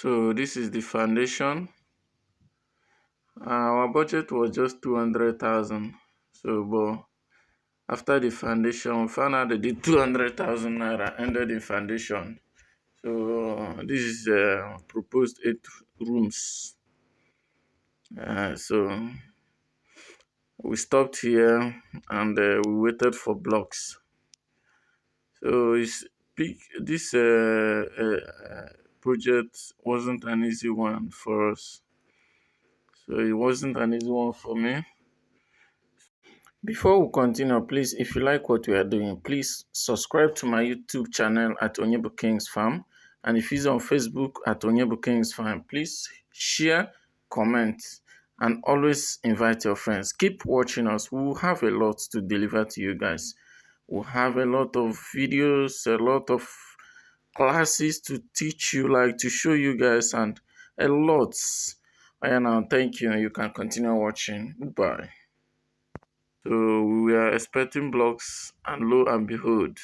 So this is the foundation. Our budget was just 200,000. So, but after the foundation, we found out that the 200,000 naira ended the foundation. So this is proposed 8 rooms. So we stopped here and we waited for blocks. So this project wasn't an easy one for us. So it wasn't an easy one for me. Before we continue, please, if you like what we are doing, please subscribe to my YouTube channel at Onyebu Kings Farm. And if it's on Facebook at Onyebu Kings Farm, please share, comment, and always invite your friends. Keep watching us. We'll have a lot to deliver to you guys. We'll have a lot of videos, a lot of classes to teach you, like to show you guys, and a lot. And now, thank you. You can continue watching. Goodbye. So we were expecting blocks, and lo and behold,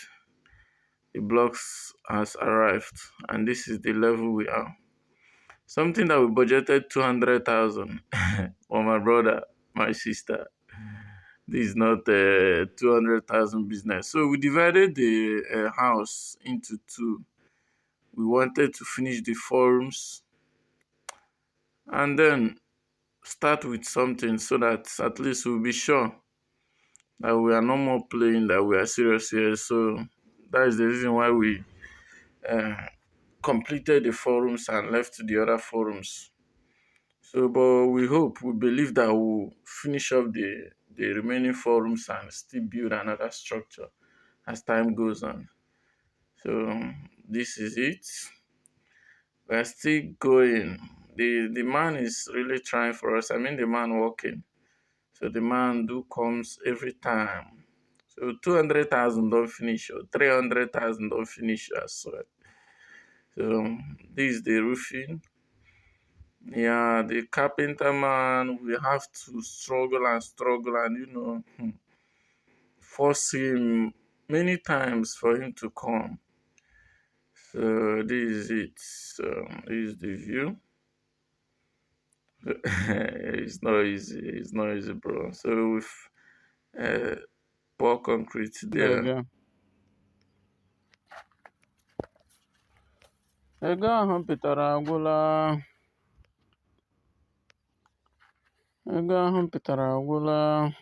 the blocks has arrived, and this is the level we are. Something that we budgeted 200,000 for my brother, my sister. This is not a 200,000 business. So we divided the house into two. We wanted to finish the 4 rooms and then start with something so that at least we'll be sure that we are no more playing, that we are serious here. So that is the reason why we completed the 4 rooms and left the other 4 rooms. So, but we believe that we'll finish up the remaining 4 rooms and still build another structure as time goes on. So this is it. We're still going. The man is really trying for us. I mean, the man working. So the man do comes every time. So 200,000 don't finish, or 300,000 don't finish as well. So this is the roofing. Yeah, the carpenter man, we have to struggle and force him many times for him to come. So this is it. So this is the view. It's not easy. It's not easy, bro. So with uh, pour concrete there. Okay. Ego ahụ pịtara agwụla. Ego ahụ pịtara agwụla.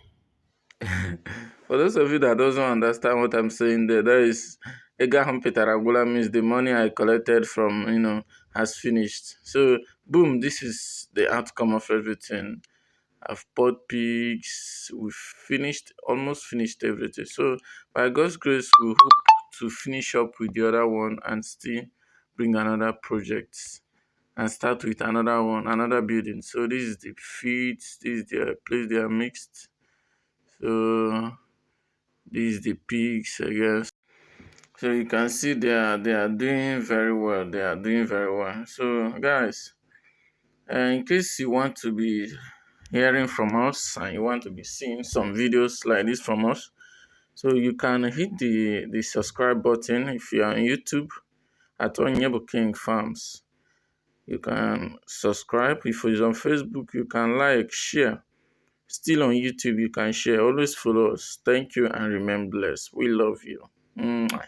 For those of you that doesn't understand what I'm saying there, that is Egaham Petaragula means the money I collected from, has finished. So boom, this is the outcome of everything. I've bought pigs, we've almost finished everything. So by God's grace, we hope to finish up with the other one and still bring another project and start with another one, another building. So this is the feed, this is the place they are mixed. So this is the pigs, I guess. So you can see they are doing very well. They are doing very well. So guys, in case you want to be hearing from us and you want to be seeing some videos like this from us, so you can hit the subscribe button if you are on YouTube at Onyebu King Farms. You can subscribe. If it's on Facebook, you can like, share. Still on YouTube, you can share. Always follow us. Thank you and remain blessed. We love you. Mwah.